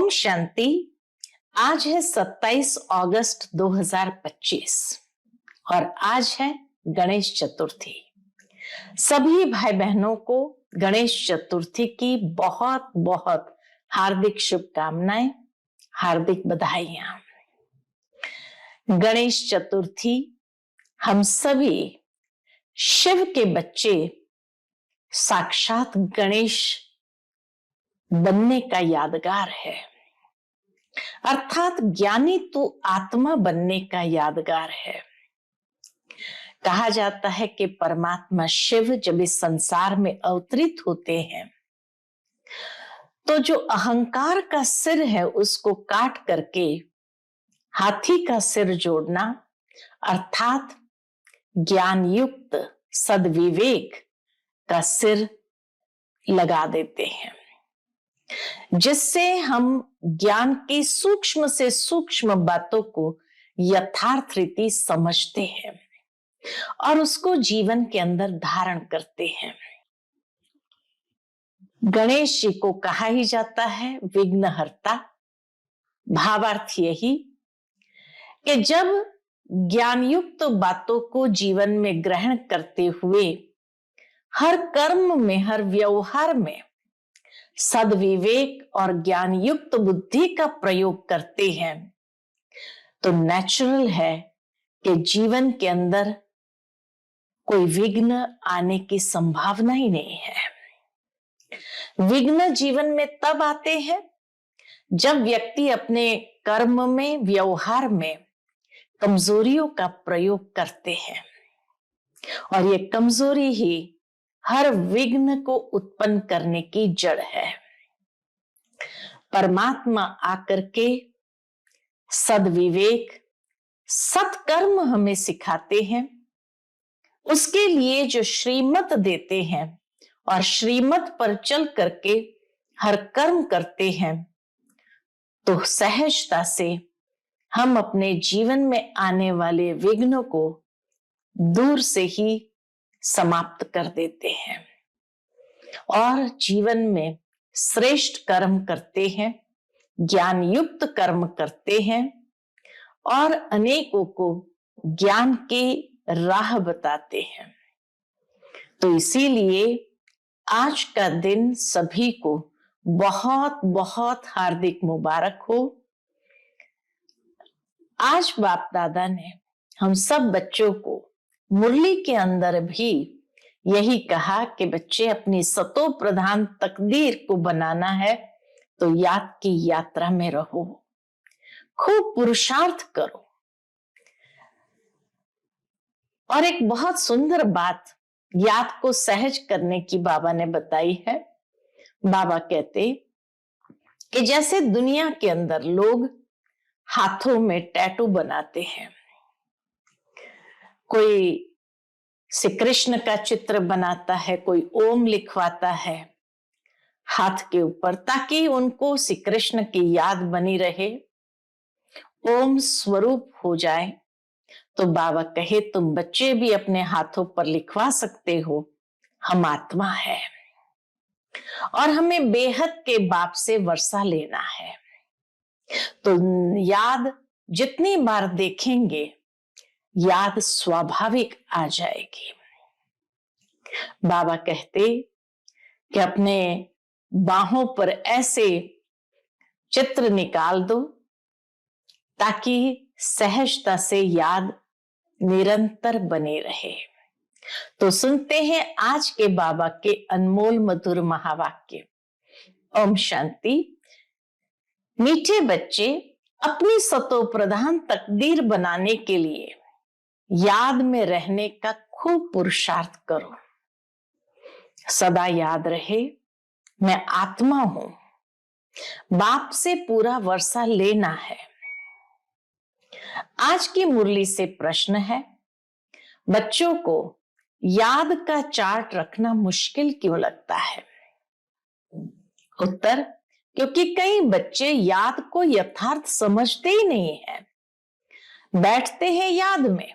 ओम शांति। आज है 27 अगस्त 2025 और आज है गणेश चतुर्थी। सभी भाई बहनों को गणेश चतुर्थी की बहुत बहुत हार्दिक शुभकामनाएं, हार्दिक बधाइयां। गणेश चतुर्थी हम सभी शिव के बच्चे साक्षात गणेश बनने का यादगार है, अर्थात ज्ञानी तो आत्मा बनने का यादगार है। कहा जाता है कि परमात्मा शिव जब इस संसार में अवतरित होते हैं तो जो अहंकार का सिर है उसको काट करके हाथी का सिर जोड़ना, अर्थात ज्ञान युक्त सद्विवेक का सिर लगा देते हैं, जिससे हम ज्ञान की सूक्ष्म से सूक्ष्म बातों को यथार्थ रीति समझते हैं और उसको जीवन के अंदर धारण करते हैं। गणेश जी को कहा ही जाता है विघ्नहर्ता। भावार्थ यही कि जब ज्ञान युक्त बातों को जीवन में ग्रहण करते हुए हर कर्म में, हर व्यवहार में सद्विवेक और ज्ञान युक्त बुद्धि का प्रयोग करते हैं तो नेचुरल है कि जीवन के अंदर कोई विघ्न आने की संभावना ही नहीं है। विघ्न जीवन में तब आते हैं जब व्यक्ति अपने कर्म में, व्यवहार में कमजोरियों का प्रयोग करते हैं और ये कमजोरी ही हर विघ्न को उत्पन्न करने की जड़ है। परमात्मा आकर के सद्विवेक, सत्कर्म हमें सिखाते हैं, उसके लिए जो श्रीमत देते हैं और श्रीमत पर चल करके हर कर्म करते हैं तो सहजता से हम अपने जीवन में आने वाले विघ्नों को दूर से ही समाप्त कर देते हैं और जीवन में श्रेष्ठ कर्म करते हैं, ज्ञान युक्त कर्म करते हैं और अनेकों को ज्ञान की राह बताते हैं। तो इसीलिए आज का दिन सभी को बहुत बहुत हार्दिक मुबारक हो। आज बाप दादा ने हम सब बच्चों को मुरली के अंदर भी यही कहा कि बच्चे अपनी सतो प्रधान तकदीर को बनाना है तो याद की यात्रा में रहो, खूब पुरुषार्थ करो। और एक बहुत सुंदर बात याद को सहज करने की बाबा ने बताई है। बाबा कहते कि जैसे दुनिया के अंदर लोग हाथों में टैटू बनाते हैं, कोई श्री कृष्ण का चित्र बनाता है, कोई ओम लिखवाता है हाथ के ऊपर ताकि उनको श्री कृष्ण की याद बनी रहे, ओम स्वरूप हो जाए। तो बाबा कहे तुम बच्चे भी अपने हाथों पर लिखवा सकते हो, हम आत्मा है और हमें बेहद के बाप से वर्षा लेना है। तो याद जितनी बार देखेंगे याद स्वाभाविक आ जाएगी। बाबा कहते कि अपने बाहों पर ऐसे चित्र निकाल दो ताकि सहजता से याद निरंतर बने रहे। तो सुनते हैं आज के बाबा के अनमोल मधुर महावाक्य। ओम शांति। मीठे बच्चे, अपनी सतो प्रधान तकदीर बनाने के लिए याद में रहने का खूब पुरुषार्थ करो। सदा याद रहे मैं आत्मा हूं, बाप से पूरा वर्षा लेना है। आज की मुरली से प्रश्न है, बच्चों को याद का चार्ट रखना मुश्किल क्यों लगता है? उत्तर, क्योंकि कई बच्चे याद को यथार्थ समझते ही नहीं है। बैठते हैं याद में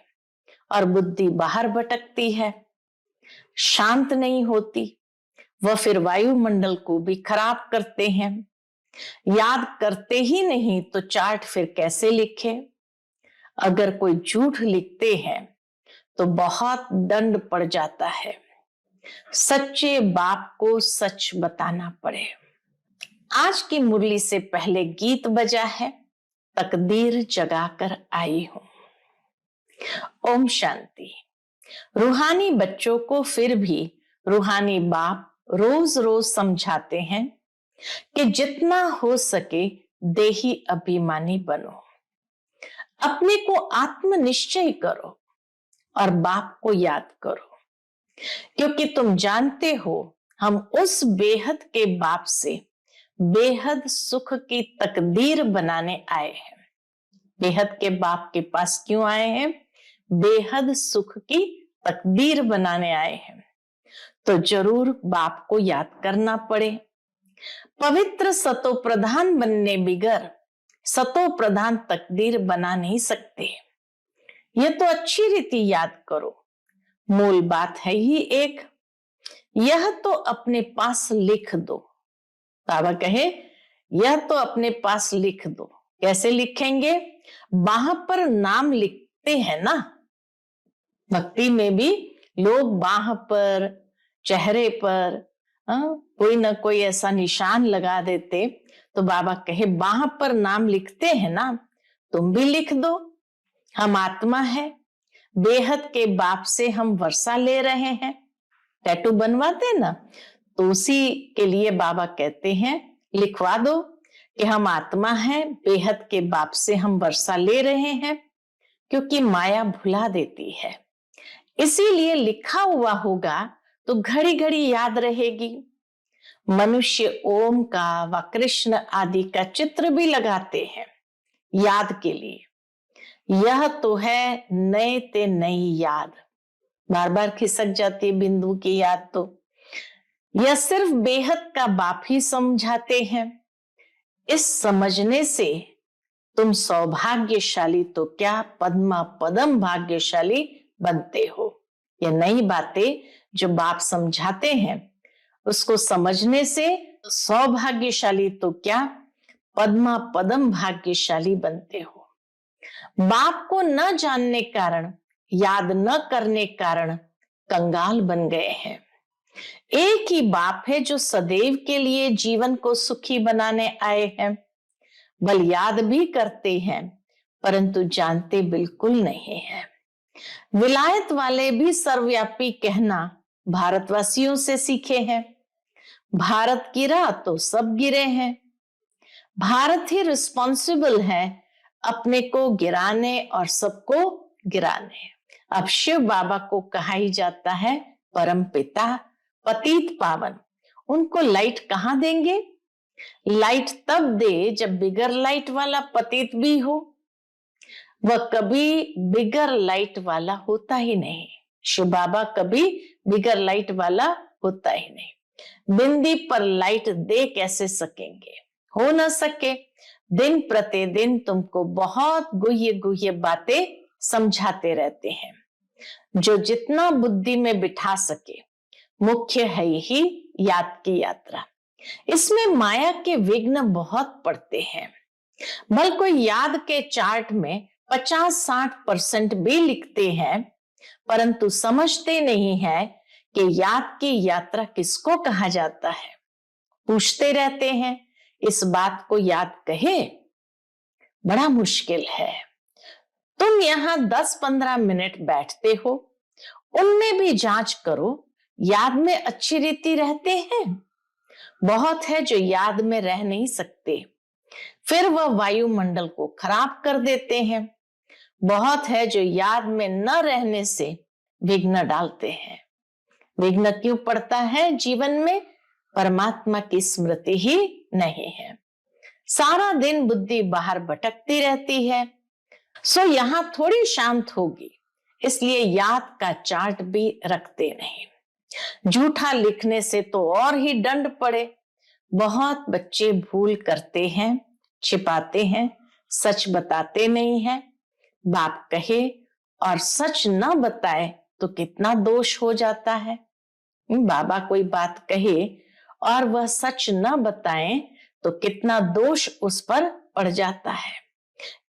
और बुद्धि बाहर भटकती है, शांत नहीं होती, वह फिर वायुमंडल को भी खराब करते हैं। याद करते ही नहीं तो चार्ट फिर कैसे लिखे? अगर कोई झूठ लिखते हैं तो बहुत दंड पड़ जाता है। सच्चे बाप को सच बताना पड़े। आज की मुरली से पहले गीत बजा है, तकदीर जगाकर आई हूं। ओम शांति। रूहानी बच्चों को फिर भी रूहानी बाप रोज रोज समझाते हैं कि जितना हो सके देही अभिमानी बनो, अपने को आत्मनिश्चय करो और बाप को याद करो, क्योंकि तुम जानते हो हम उस बेहद के बाप से बेहद सुख की तकदीर बनाने आए हैं। बेहद के बाप के पास क्यों आए हैं? बेहद सुख की तकदीर बनाने आए हैं, तो जरूर बाप को याद करना पड़े। पवित्र सतो प्रधान बनने बिगर सतो प्रधान तकदीर बना नहीं सकते। ये तो अच्छी रीति याद करो। मूल बात है ही एक, यह तो अपने पास लिख दो। बाबा कहे यह तो अपने पास लिख दो। कैसे लिखेंगे? बाह पर नाम लिखते हैं ना, भक्ति में भी लोग बाह पर, चेहरे पर कोई ना कोई ऐसा निशान लगा देते, तो बाबा कहे बाह पर नाम लिखते हैं ना, तुम भी लिख दो। हम आत्मा है, बेहद के बाप से हम वर्षा ले रहे हैं। टैटू बनवाते ना, तो उसी के लिए बाबा कहते हैं लिखवा दो कि हम आत्मा है, बेहद के बाप से हम वर्षा ले रहे हैं, क्योंकि माया भुला देती है। इसीलिए लिखा हुआ होगा तो घड़ी घड़ी याद रहेगी। मनुष्य ओम का व कृष्ण आदि का चित्र भी लगाते हैं याद के लिए। यह तो है नए ते नई याद, बार बार खिसक जाती है बिंदु की याद। तो यह सिर्फ बेहद का बाप ही समझाते हैं। इस समझने से तुम सौभाग्यशाली तो क्या पद्मा पदम भाग्यशाली बनते हो। ये नई बातें जो बाप समझाते हैं, उसको समझने से सौभाग्यशाली तो क्या पद्मा पदम भाग्यशाली बनते हो। बाप को न जानने कारण, याद न करने कारण कंगाल बन गए हैं। एक ही बाप है जो सदैव के लिए जीवन को सुखी बनाने आए हैं। बल याद भी करते हैं परंतु जानते बिल्कुल नहीं है। विलायत वाले भी सर्वव्यापी कहना भारतवासियों से सीखे हैं। भारत गिरा तो सब गिरे हैं। भारत ही रिस्पॉन्सिबल है अपने को गिराने और सबको गिराने। अब शिव बाबा को कहा ही जाता है परम पिता, पतित पावन। उनको लाइट कहाँ देंगे? लाइट तब दे जब बिगर लाइट वाला पतित भी हो। वह कभी बिगर लाइट वाला होता ही नहीं। शिव बाबा कभी बिगर लाइट वाला होता ही नहीं। बिंदी पर लाइट दे कैसे सकेंगे? हो न सके। दिन प्रतिदिन तुमको बहुत गुह्य गुह्य बातें समझाते रहते हैं, जो जितना बुद्धि में बिठा सके। मुख्य है ही याद की यात्रा। इसमें माया के विघ्न बहुत पड़ते हैं। बल कोई याद के चार्ट में 50-60% भी लिखते हैं, परंतु समझते नहीं है कि याद की यात्रा किसको कहा जाता है। पूछते रहते हैं इस बात को याद कहे, बड़ा मुश्किल है। तुम यहां 10-15 मिनट बैठते हो, उनमें भी जांच करो याद में अच्छी रीति रहते हैं। बहुत है जो याद में रह नहीं सकते, फिर वह वायुमंडल को खराब कर देते हैं। बहुत है जो याद में न रहने से विघ्न डालते हैं। विघ्न क्यों पड़ता है जीवन में? परमात्मा की स्मृति ही नहीं है। सारा दिन बुद्धि बाहर भटकती रहती है, सो यहां थोड़ी शांत होगी, इसलिए याद का चार्ट भी रखते नहीं। झूठा लिखने से तो और ही दंड पड़े। बहुत बच्चे भूल करते हैं, छिपाते हैं, सच बताते नहीं हैं। बाप कहे और सच न बताए तो कितना दोष हो जाता है। बाबा कोई बात कहे और वह सच न बताएं तो कितना दोष उस पर पड़ जाता है।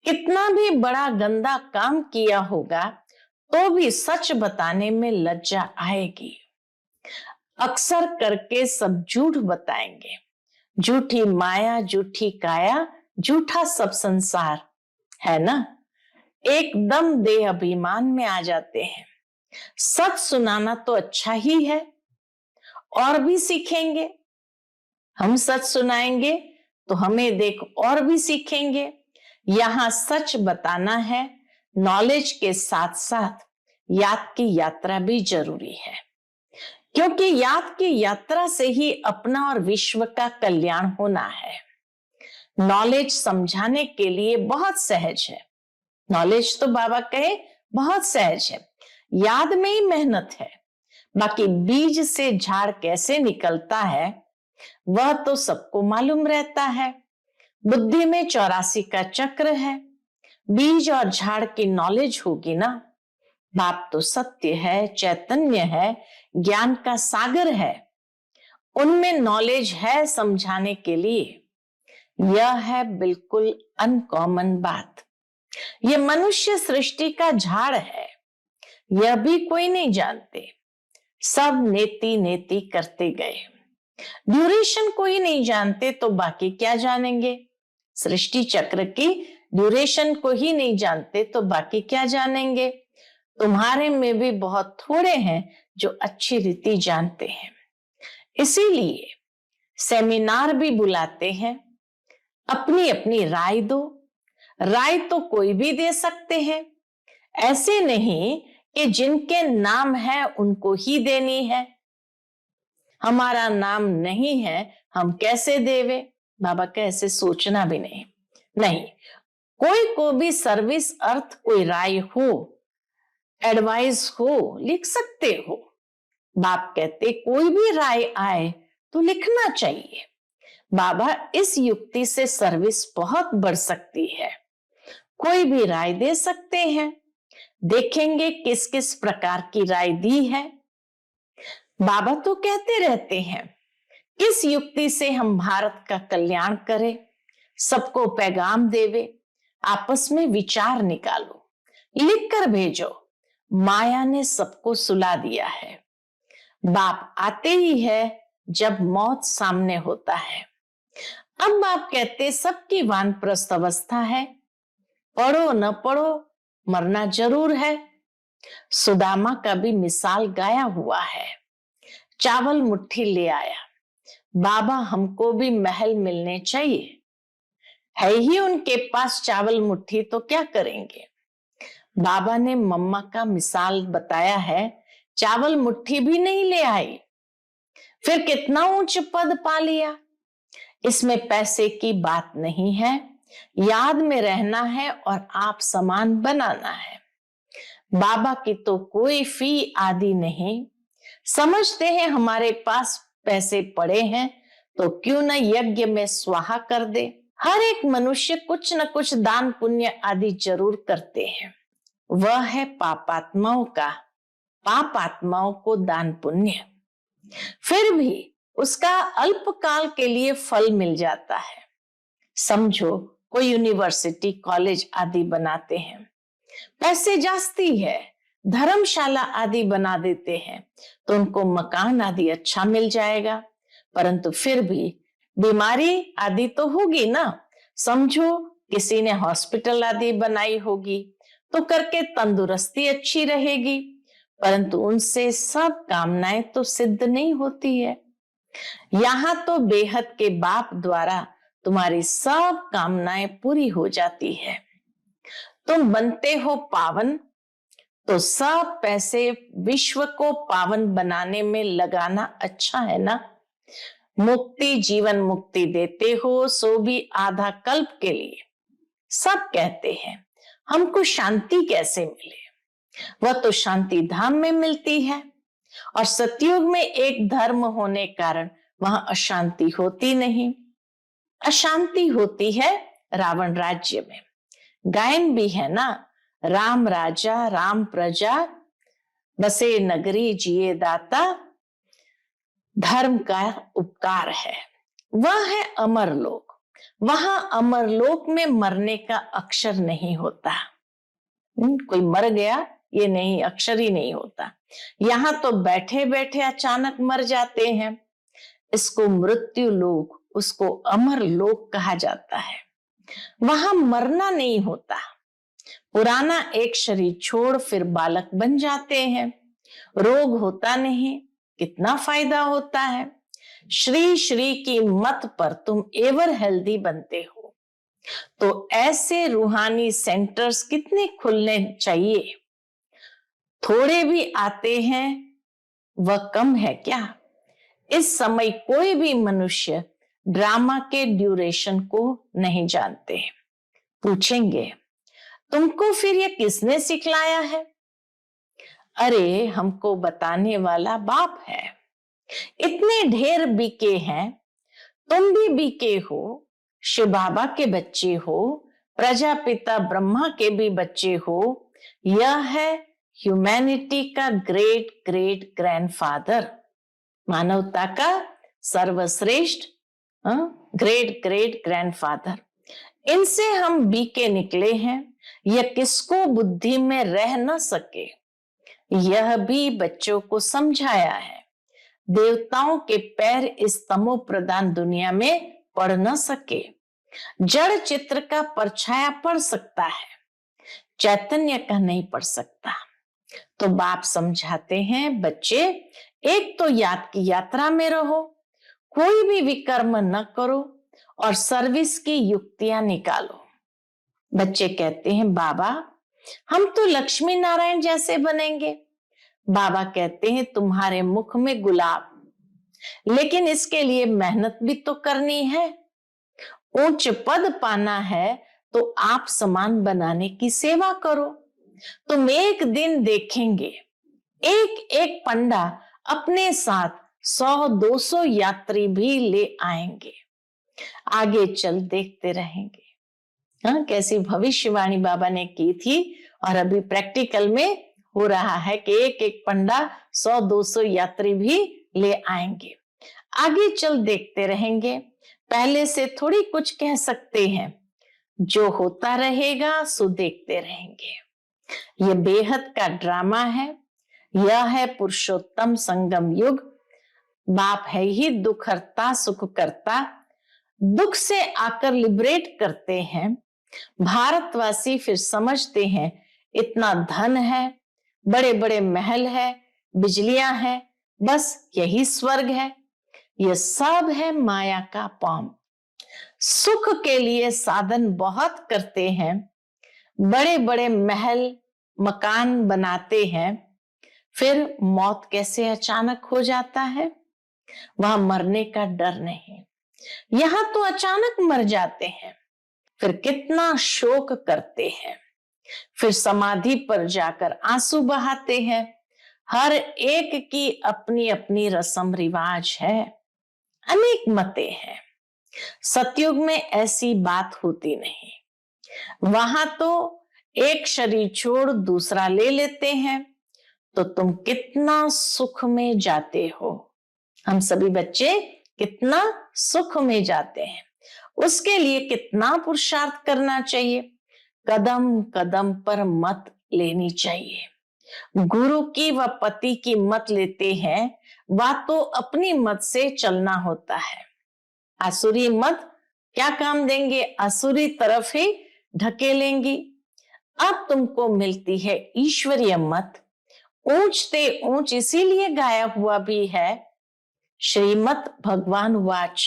कितना भी बड़ा गंदा काम किया होगा तो भी सच बताने में लज्जा आएगी। अक्सर करके सब झूठ बताएंगे। झूठी माया, झूठी काया, झूठा सब संसार, है ना। एकदम देह अभिमान में आ जाते हैं। सच सुनाना तो अच्छा ही है, और भी सीखेंगे। हम सच सुनाएंगे तो हमें देख और भी सीखेंगे। यहां सच बताना है, नॉलेज के साथ साथ याद की यात्रा भी जरूरी है, क्योंकि याद की यात्रा से ही अपना और विश्व का कल्याण होना है। नॉलेज समझाने के लिए बहुत सहज है। नॉलेज तो बाबा कहे बहुत सहज है, याद में ही मेहनत है। बाकी बीज से झाड़ कैसे निकलता है वह तो सबको मालूम रहता है। बुद्धि में 84 का चक्र है। बीज और झाड़ की नॉलेज होगी ना। बाप तो सत्य है, चैतन्य है, ज्ञान का सागर है। उनमें नॉलेज है समझाने के लिए। यह है बिल्कुल अनकॉमन बात। यह मनुष्य सृष्टि का झाड़ है, यह भी कोई नहीं जानते। सब नेति नेति करते गए। ड्यूरेशन को ही नहीं जानते तो बाकी क्या जानेंगे। सृष्टि चक्र की ड्यूरेशन को ही नहीं जानते तो बाकी क्या जानेंगे। तुम्हारे में भी बहुत थोड़े हैं जो अच्छी रीति जानते हैं। इसीलिए सेमिनार भी बुलाते हैं। अपनी अपनी राय दो। राय तो कोई भी दे सकते हैं, ऐसे नहीं कि जिनके नाम है उनको ही देनी है। हमारा नाम नहीं है, हम कैसे देवे। बाबा का ऐसे सोचना भी नहीं। कोई को भी सर्विस अर्थ कोई राय हो, एडवाइस हो, लिख सकते हो। बाप कहते कोई भी राय आए तो लिखना चाहिए। बाबा इस युक्ति से सर्विस बहुत बढ़ सकती है। कोई भी राय दे सकते हैं। देखेंगे किस किस प्रकार की राय दी है। बाबा तो कहते रहते हैं किस युक्ति से हम भारत का कल्याण करें, सबको पैगाम देवे। आपस में विचार निकालो, लिख कर भेजो। माया ने सबको सुला दिया है। बाप आते ही है जब मौत सामने होता है। अब बाप कहते सबकी वानप्रस्थ अवस्था है, पढ़ो न पढ़ो मरना जरूर है। सुदामा का भी मिसाल गाया हुआ है। चावल मुट्ठी ले आया। बाबा हमको भी महल मिलने चाहिए। है ही उनके पास चावल मुट्ठी तो क्या करेंगे। बाबा ने मम्मा का मिसाल बताया है, चावल मुट्ठी भी नहीं ले आई, फिर कितना ऊंच पद पा लिया। इसमें पैसे की बात नहीं है, याद में रहना है और आप समान बनाना है। बाबा की तो कोई फी आदि नहीं। समझते हैं हमारे पास पैसे पड़े हैं तो क्यों न यज्ञ में स्वाहा कर दे। हर एक मनुष्य कुछ न कुछ दान पुण्य आदि जरूर करते हैं। वह है पापात्माओं का, पाप आत्माओं को दान पुण्य। फिर भी उसका अल्पकाल के लिए फल मिल जाता है। समझो कोई यूनिवर्सिटी कॉलेज आदि बनाते हैं, पैसे जास्ती है, धर्मशाला आदि बना देते हैं तो उनको मकान आदि अच्छा मिल जाएगा, परंतु फिर भी बीमारी आदि तो होगी ना। समझो किसी ने हॉस्पिटल आदि बनाई होगी तो करके तंदुरुस्ती अच्छी रहेगी, परंतु उनसे सब कामनाएं तो सिद्ध नहीं होती है। यहां तो बेहद के बाप द्वारा तुम्हारी सब कामनाएं पूरी हो जाती है। तुम बनते हो पावन तो सब पैसे विश्व को पावन बनाने में लगाना अच्छा है ना। मुक्ति जीवन मुक्ति देते हो सो भी आधा कल्प के लिए। सब कहते हैं हमको शांति कैसे मिले, वह तो शांति धाम में मिलती है। और सतयुग में एक धर्म होने कारण वहां अशांति होती नहीं। अशांति होती है रावण राज्य में। गायन भी है ना, राम राजा राम प्रजा बसे नगरी जिए दाता, धर्म का उपकार है। वह है अमरलोक। वहां अमरलोक में मरने का अक्षर नहीं होता। कोई मर गया ये नहीं, अक्षर ही नहीं होता। यहाँ तो बैठे बैठे अचानक मर जाते हैं। इसको मृत्यु लोक, उसको अमर लोक कहा जाता है। वहां मरना नहीं होता। पुराना एक शरीर छोड़ फिर बालक बन जाते हैं। रोग होता नहीं, कितना फायदा होता है। श्री श्री की मत पर तुम एवर हेल्दी बनते हो। तो ऐसे रूहानी सेंटर्स कितने खुलने चाहिए। थोड़े भी आते हैं वह कम है क्या। इस समय कोई भी मनुष्य ड्रामा के ड्यूरेशन को नहीं जानते। पूछेंगे तुमको फिर ये किसने सिखलाया है। अरे हमको बताने वाला बाप है। इतने ढेर बीके हैं, तुम भी बीके हो, शिव बाबा के बच्चे हो, प्रजापिता ब्रह्मा के भी बच्चे हो। यह है ह्यूमैनिटी का ग्रेट ग्रेट ग्रैंडफादर, मानवता का सर्वश्रेष्ठ ग्रेट ग्रेट ग्रैंडफादर। इनसे हम बीके निकले हैं। यह किसको बुद्धि में रह न सके, यह भी बच्चों को समझाया है। देवताओं के पैर इस तमो प्रधान दुनिया में पड़ न सके। जड़ चित्र का परछाया पड़ सकता है, चैतन्य का नहीं पड़ सकता। तो बाप समझाते हैं बच्चे, एक तो याद की यात्रा में रहो, कोई भी विकर्म न करो और सर्विस की युक्तियां निकालो। बच्चे कहते हैं बाबा हम तो लक्ष्मी नारायण जैसे बनेंगे। बाबा कहते हैं तुम्हारे मुख में गुलाब, लेकिन इसके लिए मेहनत भी तो करनी है। उच्च पद पाना है तो आप समान बनाने की सेवा करो। तुम एक दिन देखेंगे एक एक पंडा अपने साथ 100-200 यात्री भी ले आएंगे। आगे चल देखते रहेंगे। हाँ, कैसी भविष्यवाणी बाबा ने की थी और अभी प्रैक्टिकल में हो रहा है कि एक एक पंडा 100-200 यात्री भी ले आएंगे। आगे चल देखते रहेंगे। पहले से थोड़ी कुछ कह सकते हैं, जो होता रहेगा सो देखते रहेंगे। यह बेहद का ड्रामा है। यह है पुरुषोत्तम संगम युग। बाप है ही दुख हरता सुख करता। दुख से आकर लिबरेट करते हैं। भारतवासी फिर समझते हैं इतना धन है, बड़े बड़े महल है, बिजलियां हैं, बस यही स्वर्ग है। यह सब है माया का पाम। सुख के लिए साधन बहुत करते हैं, बड़े बड़े महल मकान बनाते हैं, फिर मौत कैसे अचानक हो जाता है। वहां मरने का डर नहीं। यहां तो अचानक मर जाते हैं, फिर कितना शोक करते हैं, फिर समाधि पर जाकर आंसू बहाते हैं। हर एक की अपनी अपनी रस्म रिवाज है, अनेक मतें हैं। सतयुग में ऐसी बात होती नहीं। वहां तो एक शरीर छोड़ दूसरा ले लेते हैं, तो तुम कितना सुख में जाते हो। हम सभी बच्चे कितना सुख में जाते हैं, उसके लिए कितना पुरुषार्थ करना चाहिए। कदम कदम पर मत लेनी चाहिए। गुरु की व पति की मत लेते हैं, वह तो अपनी मत से चलना होता है। आसुरी मत क्या काम देंगे, आसुरी तरफ ही ढकेलेंगी। अब तुमको मिलती है ईश्वरीय मत। ऊंचते ऊंच इसीलिए गाया हुआ भी है, श्रीमत भगवान वाच।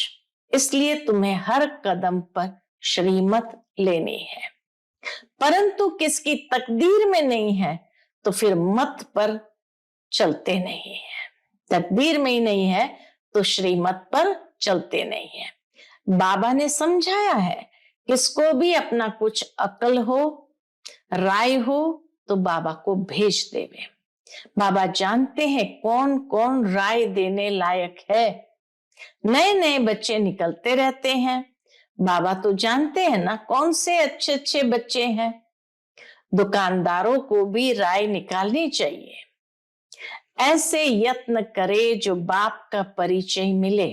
इसलिए तुम्हें हर कदम पर श्रीमत लेनी है। परंतु किसकी तकदीर में नहीं है तो फिर मत पर चलते नहीं है। तकदीर में ही नहीं है तो श्रीमत पर चलते नहीं है। बाबा ने समझाया है, किसको भी अपना कुछ अकल हो, राय हो, तो बाबा को भेज देवे। बाबा जानते हैं कौन कौन राय देने लायक है। नए नए बच्चे निकलते रहते हैं, बाबा तो जानते हैं ना कौन से अच्छे अच्छे बच्चे हैं। दुकानदारों को भी राय निकालनी चाहिए। ऐसे यत्न करे जो बाप का परिचय मिले।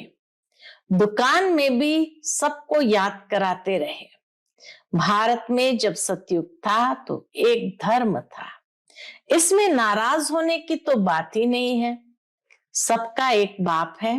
दुकान में भी सबको याद कराते रहे। भारत में जब सतयुग था तो एक धर्म था, इसमें नाराज होने की तो बात ही नहीं है। सबका एक बाप है।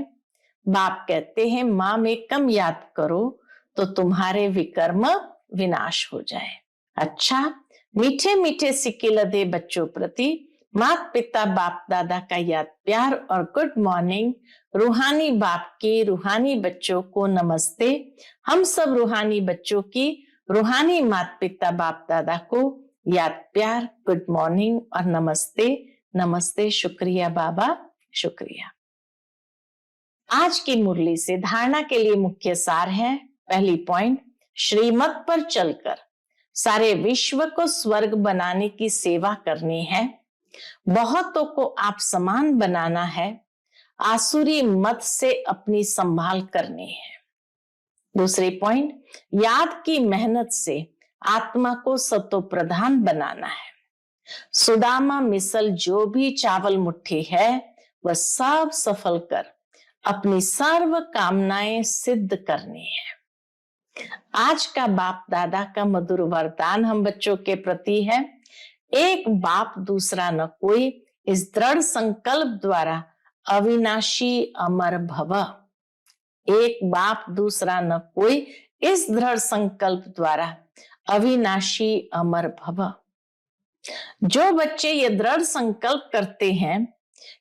बाप कहते हैं माँ में कम याद करो तो तुम्हारे विकर्म विनाश हो जाए। अच्छा, मीठे मीठे सिक्के लदे बच्चों प्रति माता पिता बाप दादा का याद प्यार और गुड मॉर्निंग। रूहानी बाप की रूहानी बच्चों को नमस्ते। हम सब रूहानी बच्चों की रूहानी माता पिता बाप दादा को याद प्यार, गुड मॉर्निंग और नमस्ते। नमस्ते, शुक्रिया बाबा, शुक्रिया। आज की मुरली से धारणा के लिए मुख्य सार है। पहली पॉइंट, श्रीमत पर चलकर सारे विश्व को स्वर्ग बनाने की सेवा करनी है। बहुतों को आप समान बनाना है। आसुरी मत से अपनी संभाल करनी है। दूसरी पॉइंट, याद की मेहनत से आत्मा को सतो प्रधान बनाना है। सुदामा मिसल जो भी चावल मुट्ठी है वह सब सफल कर अपनी सर्व कामनाएं सिद्ध करनी है। आज का बाप दादा का मधुर वरदान हम बच्चों के प्रति है, एक बाप दूसरा न कोई, इस दृढ़ संकल्प द्वारा अविनाशी अमर भव। एक बाप दूसरा न कोई, इस दृढ़ संकल्प द्वारा अविनाशी अमर भव। जो बच्चे ये दृढ़ संकल्प करते हैं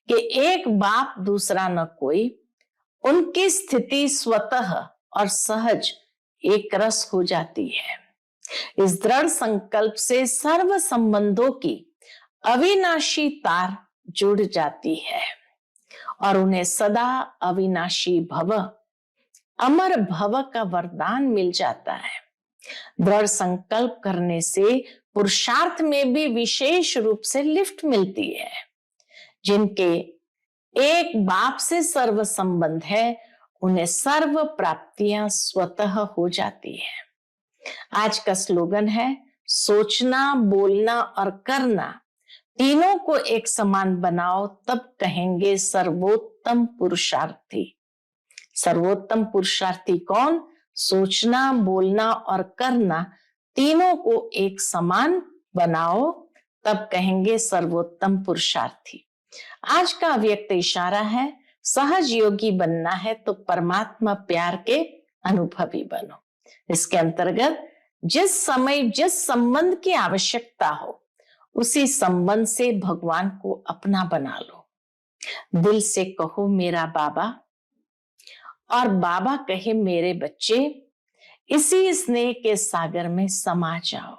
कि एक बाप दूसरा न कोई, उनकी स्थिति स्वतः और सहज एक रस हो जाती है। इस दृढ़ संकल्प से सर्व संबंधों की अविनाशी तार जुड़ जाती है और उन्हें सदा अविनाशी भव, अमर भव का वरदान मिल जाता है। दृढ़ संकल्प करने से पुरुषार्थ में भी विशेष रूप से लिफ्ट मिलती है। जिनके एक बाप से सर्व संबंध है, उन्हें सर्व प्राप्तियां स्वतः हो जाती है। आज का स्लोगन है, सोचना, बोलना और करना तीनों को एक समान बनाओ, तब कहेंगे सर्वोत्तम पुरुषार्थी। सर्वोत्तम पुरुषार्थी कौन? सोचना, बोलना और करना तीनों को एक समान बनाओ, तब कहेंगे सर्वोत्तम पुरुषार्थी। आज का अव्यक्त इशारा है, सहज योगी बनना है तो परमात्मा प्यार के अनुभवी बनो। इसके अंतर्गत जिस समय जिस संबंध की आवश्यकता हो, उसी संबंध से भगवान को अपना बना लो। दिल से कहो मेरा बाबा, और बाबा कहे मेरे बच्चे। इसी स्नेह के सागर में समा जाओ।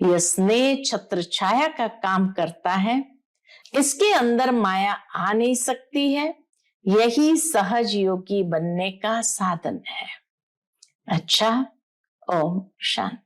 यह स्नेह छत्र छाया का काम करता है, इसके अंदर माया आ नहीं सकती है। यही सहज योगी बनने का साधन है। अच्छा, ओम शांति।